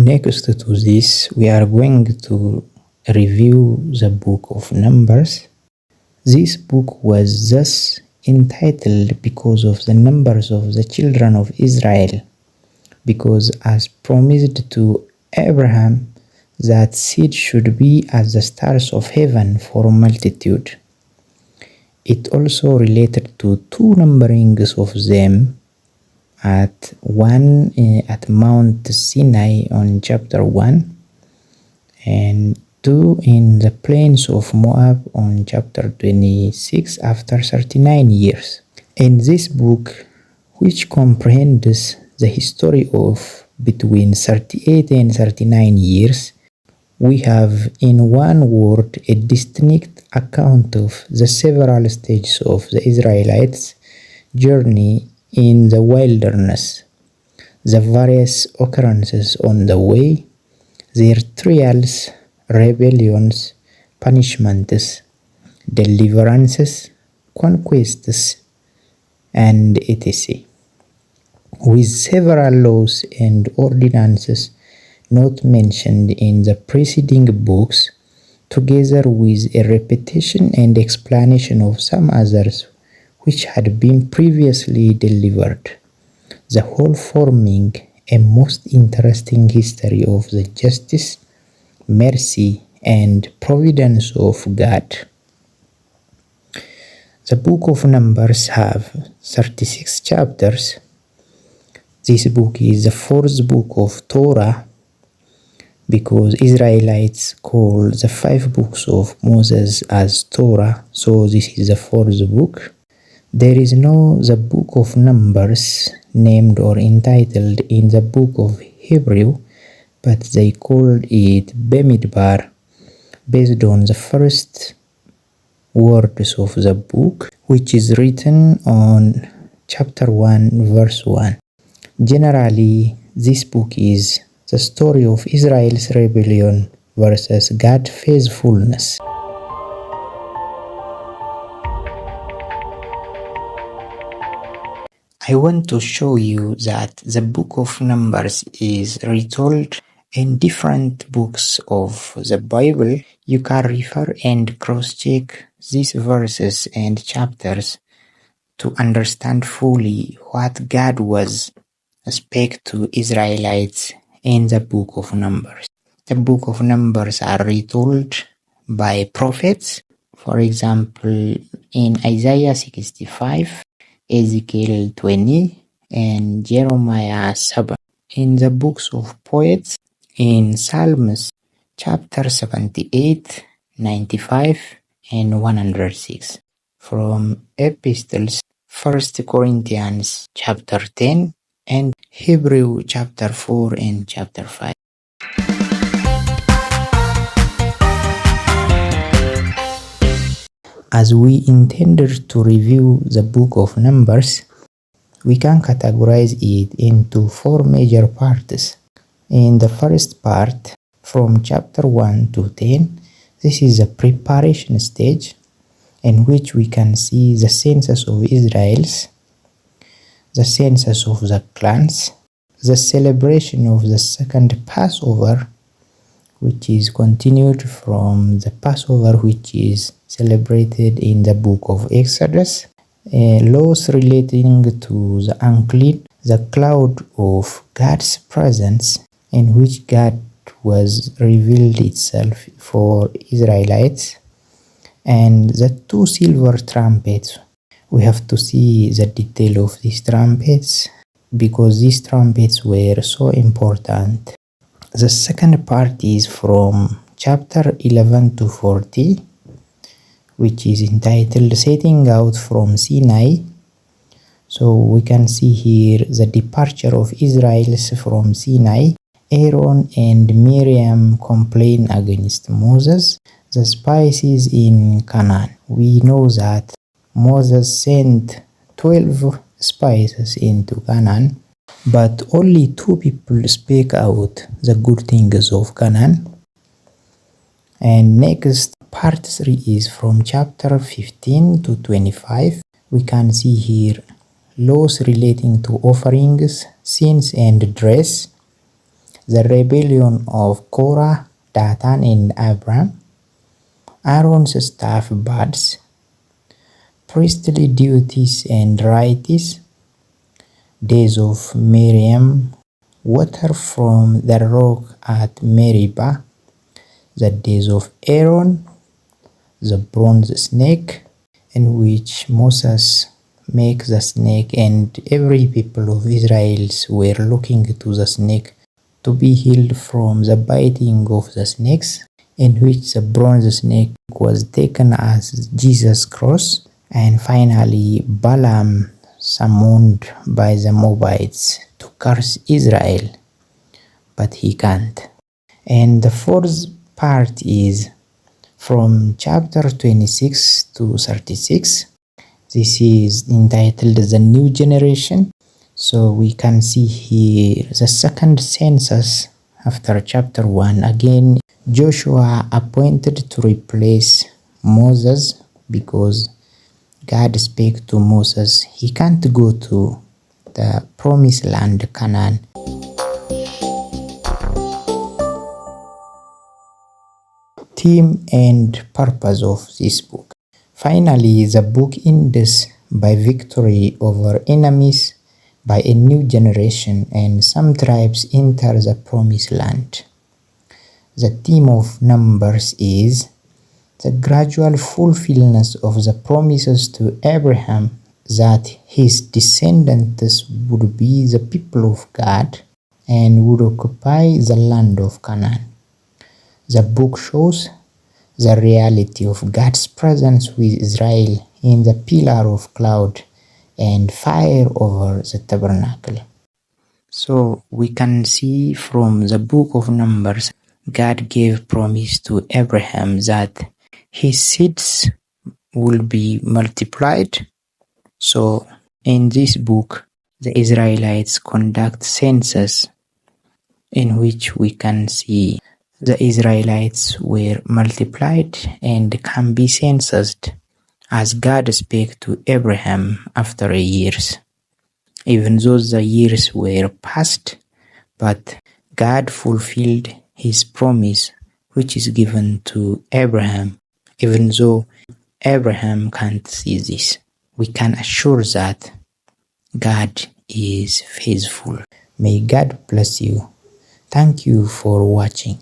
Next to this, we are going to review the book of Numbers. This book was thus entitled because of the numbers of the children of Israel, because as promised to Abraham, that seed should be as the stars of heaven for multitude. It also related to two numberings of them, one at Mount Sinai on chapter 1, and two in the plains of Moab on chapter 26 after 39 years. In this book, which comprehends the history of between 38 and 39 years, we have in one word a distinct account of the several stages of the Israelites' journey in the wilderness, the various occurrences on the way, their trials, rebellions, punishments, deliverances, conquests, and etc., with several laws and ordinances not mentioned in the preceding books, together with a repetition and explanation of some others which had been previously delivered, the whole forming a most interesting history of the justice, mercy, and providence of God. The book of Numbers have 36 chapters. This book is the fourth book of Torah, because Israelites call the 5 books of Moses as Torah, so this is the fourth book. There is no the book of Numbers named or entitled in the book of Hebrew, but they called it Bamidbar, based on the first words of the book, which is written on chapter 1 verse 1. Generally, this book is the story of Israel's rebellion versus God's faithfulness. I want to show you that the book of Numbers is retold in different books of the Bible. You can refer and cross-check these verses and chapters to understand fully what God was speak to Israelites in the book of Numbers. The book of Numbers are retold by prophets, for example, in Isaiah 65, Ezekiel 20, and Jeremiah 7. In the books of poets, in Psalms chapter 78, 95, and 106. From epistles, 1 Corinthians chapter 10, and Hebrew chapter 4 and chapter 5. As we intended to review the book of Numbers, we can categorize it into 4 major parts. In the first part, from chapter 1 to 10, this is the preparation stage, in which we can see the census of Israel's, the census of the clans, the celebration of the second Passover, which is continued from the Passover which is celebrated in the book of Exodus, laws relating to the unclean, the cloud of God's presence, in which God was revealed itself for Israelites, and the 2 silver trumpets. We have to see the detail of these trumpets, because these trumpets were so important. The second part is from chapter 11 to 40, which is entitled Setting Out from Sinai. So we can see here the departure of Israel from Sinai. Aaron and Miriam complain against Moses, the spies in Canaan. We know that Moses sent 12 spies into Canaan, but only 2 people speak out the good things of Canaan. And next, part 3 is from chapter 15 to 25. We can see here laws relating to offerings, sins and dress, the rebellion of Korah, Dathan, and Abiram, Aaron's staff buds, priestly duties and rites, days of Miriam, water from the rock at Meribah, the days of Aaron, the bronze snake, in which Moses makes the snake, and every people of Israel were looking to the snake to be healed from the biting of the snakes, in which the bronze snake was taken as Jesus' cross, and finally Balaam summoned by the Moabites to curse Israel, but he can't. And the fourth part is from chapter 26 to 36. This is entitled The New Generation. So we can see here the second census after chapter 1. Again, Joshua appointed to replace Moses because God spake to Moses. He can't go to the promised land, Canaan. Theme and purpose of this book. Finally, the book ends by victory over enemies by a new generation, and some tribes enter the promised land. The theme of Numbers is the gradual fulfillment of the promises to Abraham that his descendants would be the people of God and would occupy the land of Canaan. The book shows the reality of God's presence with Israel in the pillar of cloud and fire over the tabernacle. So we can see from the book of Numbers, God gave promise to Abraham that his seeds will be multiplied. So in this book, the Israelites conduct census in which we can see the Israelites were multiplied and can be censused as God spake to Abraham after years. Even though the years were past, but God fulfilled his promise which is given to Abraham. Even though Abraham can't see this, we can assure that God is faithful. May God bless you. Thank you for watching.